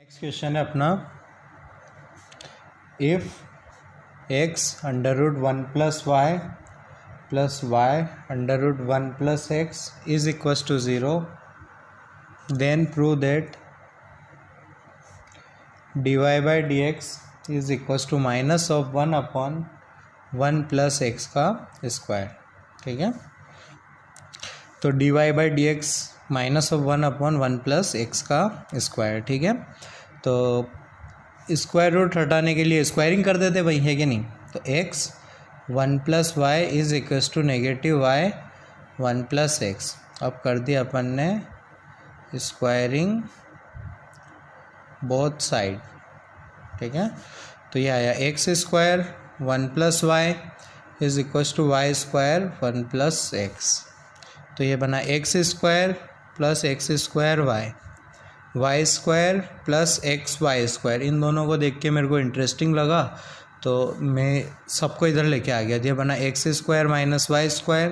Next question है अपना, if X under root 1 plus Y under root 1 plus x is equals to 0, then prove that dy by D x is equals to minus of 1 upon 1 plus X का square. ठीक है, तो dy by D X minus of 1 upon 1 plus X का square. ठीक है, तो square root हटाने के लिए स्क्वायरिंग कर देते वही है कि नहीं, तो x 1 plus Y is equals to negative y 1 plus x. अब कर दिया अपन ने स्क्वायरिंग बोथ साइड। ठीक है, तो ये आया X square 1 plus Y is equals to Y square 1 plus X. तो ये बना x square plus x square Y square plus x Y square. इन दोनों को देख के मेरे को इंटरेस्टिंग लगा तो मैं सबको इधर लेके आ गया। ये बना x square minus y square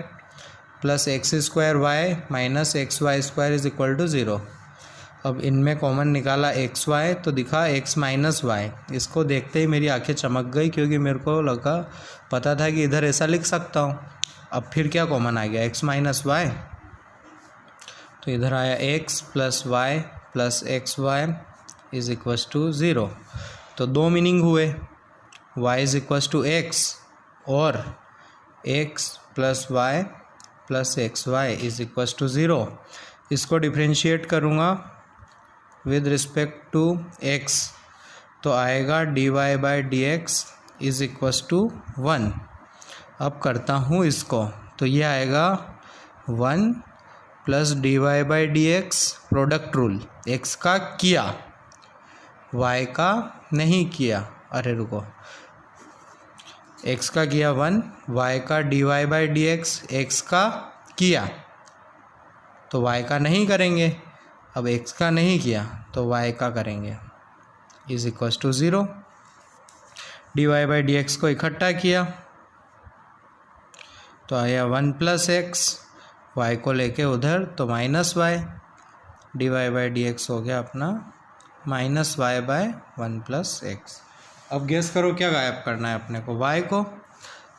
plus x square y minus x Y square is equal to 0। अब इनमें कॉमन निकाला एक्स वाई तो दिखा एक्स माइनस वाई। इसको देखते ही मेरी आंखें चमक गई क्योंकि मेरे को लगा, पता था कि इधर ऐसा लिख सकता हूँ। अब फिर क्या कॉमन आ गया, एक्स माइनस वाई, तो इधर आया x plus y plus x y is equals to 0। तो दो मीनिंग हुए, y is equals to x और x plus y plus x y is equals to 0। इसको डिफ्रेंशिएट करूँगा विद रिस्पेक्ट टू x तो आएगा dy by D x is equals to 1। अब करता हूँ इसको, तो ये आएगा 1 plus d y by D x product rule, x का किया वाई का नहीं किया। अरे रुको, एक्स का किया 1, वाई का d y by D x, x का किया तो वाई का नहीं करेंगे। अब एक्स का नहीं किया तो वाई का करेंगे is equals to 0। D y by D x को इकट्ठा किया तो आया 1 प्लस एक्स, वाई को लेके उधर तो minus y, d y by D x हो गया अपना minus y by 1 plus x. अब गेस करो क्या गायब करना है अपने को, वाई को।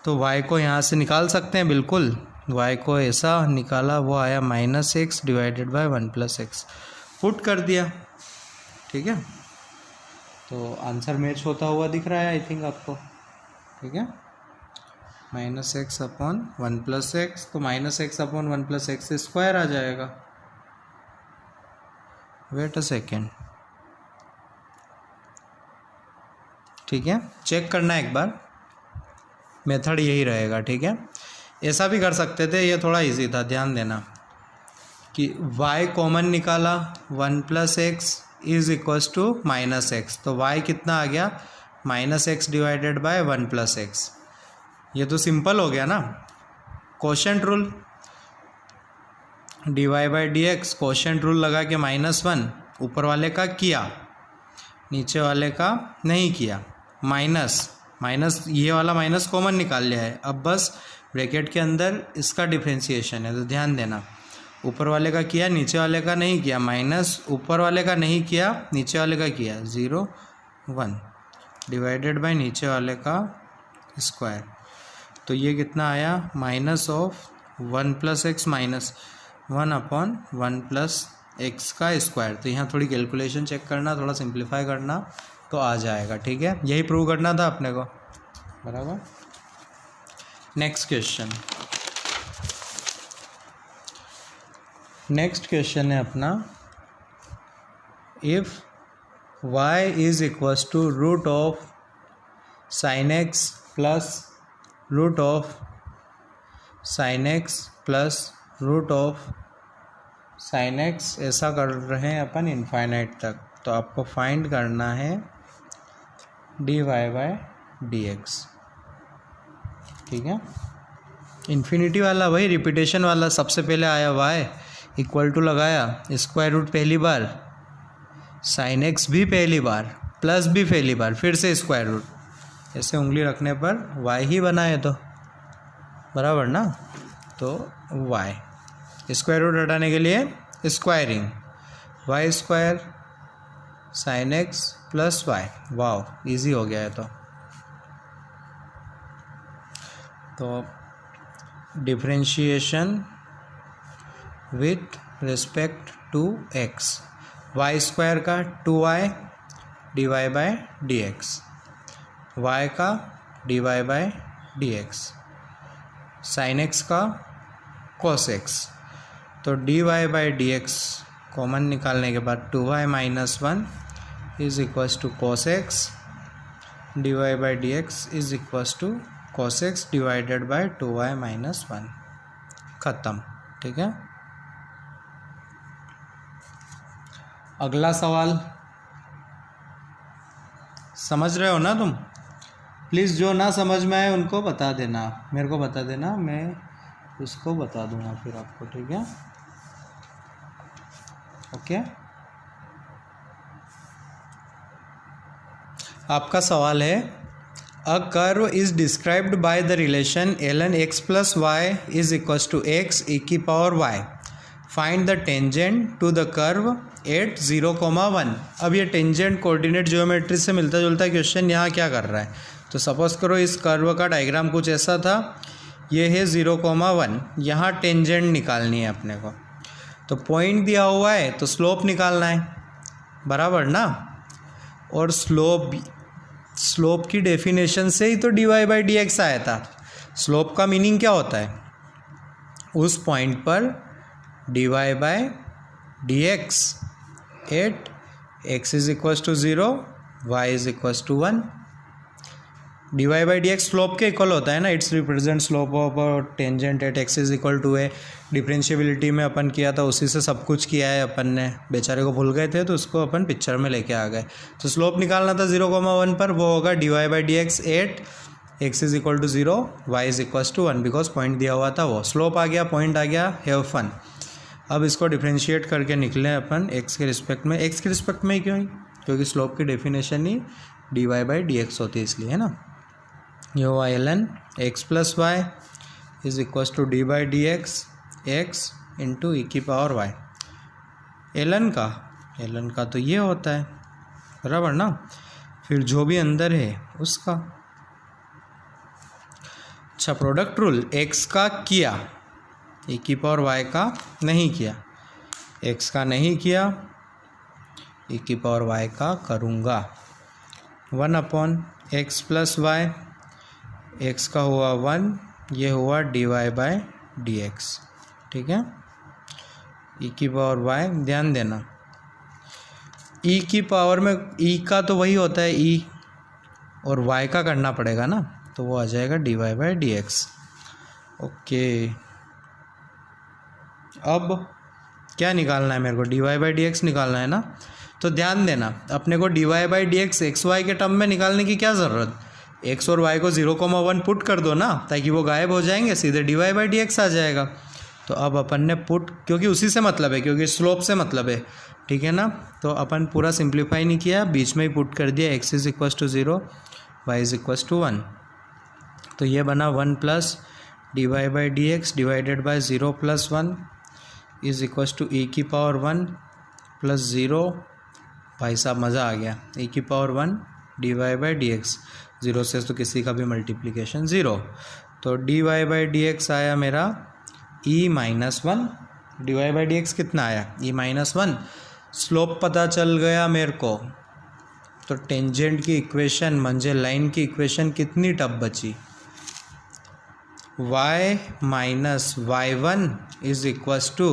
तो वाई को यहाँ से निकाल सकते हैं बिल्कुल, वाई को ऐसा निकाला वो आया minus x divided by 1 plus x, put कर दिया। ठीक है, तो आंसर मैच होता हुआ दिख रहा है आई थिंक आपको। ठीक है, minus X upon 1 plus X, तो minus X upon 1 plus x square आ जाएगा। वेट अ सेकेंड, ठीक है, चेक करना एक बार, मेथड यही रहेगा। ठीक है, ऐसा भी कर सकते थे, ये थोड़ा इजी था, ध्यान देना कि y कॉमन निकाला 1 plus x is equals to minus x, तो y कितना आ गया minus x divided by 1 plus x. ये तो सिंपल हो गया ना, quotient rule, d y by D x quotient rule लगा के -1, ऊपर वाले का किया नीचे वाले का नहीं किया, माइनस ये वाला माइनस कॉमन निकाल लिया है। अब बस ब्रैकेट के अंदर इसका डिफ्रेंशिएशन है, तो ध्यान देना, ऊपर वाले का किया नीचे वाले का नहीं किया, माइनस ऊपर वाले का नहीं किया नीचे वाले का किया 0 1 डिवाइडेड बाय नीचे वाले का स्क्वायर। तो ये कितना आया minus of 1 plus x minus 1 upon 1 plus X का स्क्वायर। तो यहाँ थोड़ी कैलकुलेशन चेक करना, थोड़ा सिंप्लीफाई करना तो आ जाएगा। ठीक है, यही प्रूव करना था अपने को, बराबर। नेक्स्ट क्वेश्चन है अपना, if y is equals to root of sine x plus root of sine x plus root of sine x, ऐसा कर रहे हैं अपन इनफाइनाइट तक, तो आपको फाइंड करना है d y by d x. ठीक है, इन्फिनिटी वाला वही रिपीटेशन वाला, सबसे पहले आया y इक्वल टू लगाया, स्क्वायर रूट पहली बार, साइन एक्स भी पहली बार, प्लस भी पहली बार, फिर से स्क्वायर रूट, ऐसे उंगली रखने पर y ही बना है, तो बराबर ना। तो y स्क्वायर रूट हटाने के लिए squaring, y square sine x plus y. वाह, इजी हो गया है। तो differentiation with respect to x, Y square का 2y dy by d x, y का dy by d x, sine x का कॉस एक्स। तो dy by D x common निकालने के बाद 2y minus 1 is equals to cos x, dy by D x is equals to cos x divided by 2y minus 1। ख़त्म। ठीक है, अगला सवाल समझ रहे हो ना तुम? प्लीज़ जो ना समझ में आए उनको बता देना, मेरे को बता देना, मैं उसको बता दूंगा फिर आपको। ठीक है, ओके। आपका सवाल है, a curve is described by the relation ln x plus Y is equals to X E की power Y, find the tangent to the curve at 0,1। अब ये टेंजेंट कोऑर्डिनेट ज्योमेट्री से मिलता जुलता क्वेश्चन यहाँ क्या कर रहा है? तो सपोज करो इस कर्व का डायग्राम कुछ ऐसा था, ये है 0,1, यहाँ टेंजेंट निकालनी है अपने को। तो पॉइंट दिया हुआ है तो स्लोप निकालना है, बराबर ना। और स्लोप की डेफिनेशन से ही तो dy बाई डी एक्स आया था। स्लोप का मीनिंग क्या होता है? उस पॉइंट पर dy by D x at x is equals to 0, y is equals to 1। dy by D x slope के इक्वल होता है ना, it's represent slope of tangent at x is equal to a. Differentiability में अपन किया था, उसी से सब कुछ किया है अपन ने, बेचारे को भूल गए थे तो उसको अपन पिक्चर में लेके आ गए। तो स्लोप निकालना था 0,1 पर, वो होगा dy by D x at x is equal to 0, y is equals to 1, because point दिया हुआ था वो। स्लोप आ गया, पॉइंट आ गया, हैव फन। अब इसको डिफ्रेंशिएट करके निकले अपन एक्स के रिस्पेक्ट में। एक्स के रिस्पेक्ट में क्यों? क्योंकि स्लोप की डेफिनेशन ही dy बाई डी एक्स होती है, इसलिए, है ना। ये हुआ ln x plus Y is equals to D by D x X into E की पावर वाई। ln का तो ये होता है, बराबर ना। फिर जो भी अंदर है उसका। अच्छा, प्रोडक्ट रूल, x का किया, ई की पावर वाई का नहीं किया। x का नहीं किया, ई की पावर वाई का करूँगा। 1/x प्लस वाई, x का हुआ 1, ये हुआ dy बाई डी एक्स। ठीक है, ई की पावर वाई, ध्यान देना ई की पावर में ई का तो वही होता है ई, और वाई का करना पड़ेगा ना, तो वो आ जाएगा dy by D x. Okay, अब क्या निकालना है मेरे को? dy बाई डी एक्स निकालना है ना। तो ध्यान देना, अपने को dy by D x x y के टर्म में निकालने की क्या ज़रूरत? x और y को 0,1 पुट कर दो ना, ताकि वो गायब हो जाएंगे, सीधे dy बाई डी एक्स आ जाएगा। तो अब अपन ने पुट, क्योंकि उसी से मतलब है, क्योंकि स्लोप से मतलब है, ठीक है ना। तो अपन पूरा सिंप्लीफाई नहीं किया, बीच में ही पुट कर दिया, x is equals to 0, y is equals to 1। तो ये बना 1 plus dy by D X divided by 0 plus 1 is equals to E की पावर 1 प्लस 0। भाई साहब मज़ा आ गया, ई की power 1 dy by D x, 0 से तो किसी का भी मल्टीप्लिकेशन 0। तो dy बाई डी एक्स आया मेरा e minus 1, dy by D x कितना आया? e minus 1। स्लोप पता चल गया मेरे को, तो टेंजेंट की इक्वेशन म्हणजे लाइन की इक्वेशन कितनी टफ बची? y minus y1 is equals to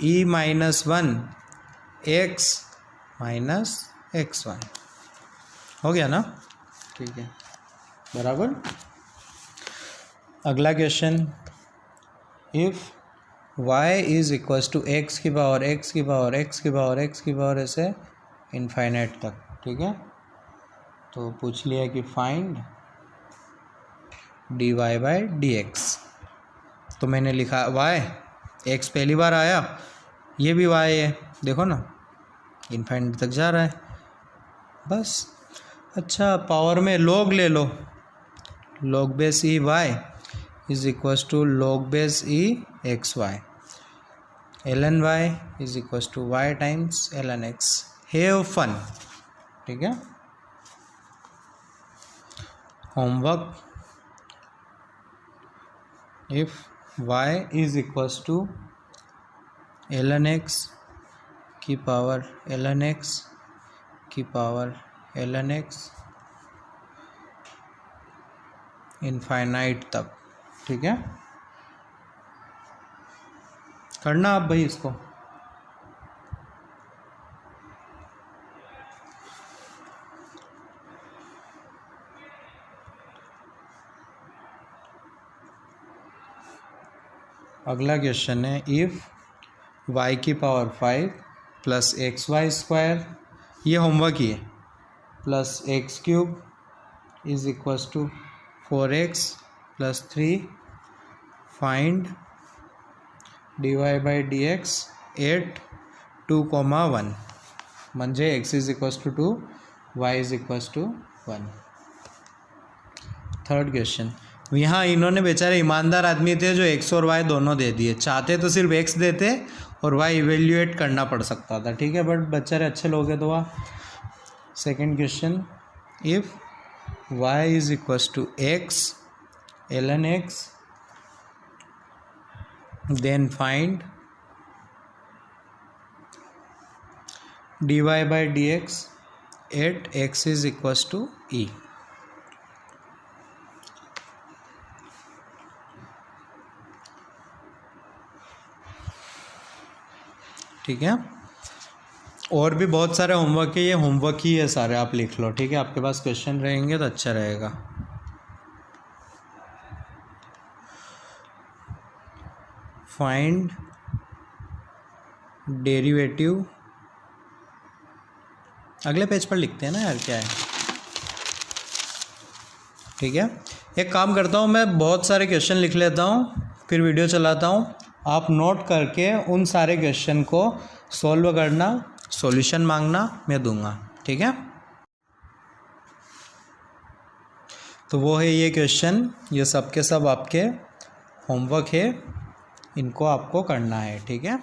e minus 1 x minus x1। हो गया ना? ठीक है, बराबर। अगला question, if y is equals to x की पावर एक्स की पावर एक्स की पावर एक्स की पावर ऐसे इनफाइनाइट तक, ठीक है। तो पूछ लिया कि find dy by D x. तो मैंने लिखा y, x पहली बार आया, ये भी y है, देखो ना इनफाइनाइट तक जा रहा है, बस। अच्छा, पावर में लॉग ले लो, log base E Y is equals to log base E X Y, ln y is equals to y times ln x। Have fun, ठीक है। Homework, if y is equals to ln x की power ln x की power ln x infinite तक, ठीक है। करना आप भाई इसको। अगला क्वेश्चन है इफ y की power 5 plus x Y square, ये होमवर्क ही है, plus x cube is equals to 4x plus 3 find dy by dx at 2,1 म्हणजे x is equals to 2, y is equals to 1। Third question, यहाँ इन्होंने बेचारे ईमानदार आदमी थे जो x और y दोनों दे दिए, चाहते तो सिर्फ x देते और y इवेल्यूएट करना पड़ सकता था, ठीक है, बट बेचारे अच्छे लोग हैं तो वह। Second question, if y is equals to x ln x then find dy by dx at x is equals to e। ठीक है, और भी बहुत सारे होमवर्क है, ये होमवर्क ही है सारे, आप लिख लो, ठीक है। आपके पास क्वेश्चन रहेंगे तो अच्छा रहेगा। फाइंड डेरिवेटिव, अगले पेज पर लिखते हैं ना यार, क्या है, ठीक है। एक काम करता हूँ, मैं बहुत सारे क्वेश्चन लिख लेता हूँ, फिर वीडियो चलाता हूँ, आप नोट करके उन सारे क्वेश्चन को सॉल्व करना, सॉल्यूशन मांगना, मैं दूंगा, ठीक है। तो वो है ये क्वेश्चन, ये सब के सब आपके होमवर्क है, इनको आपको करना है, ठीक है।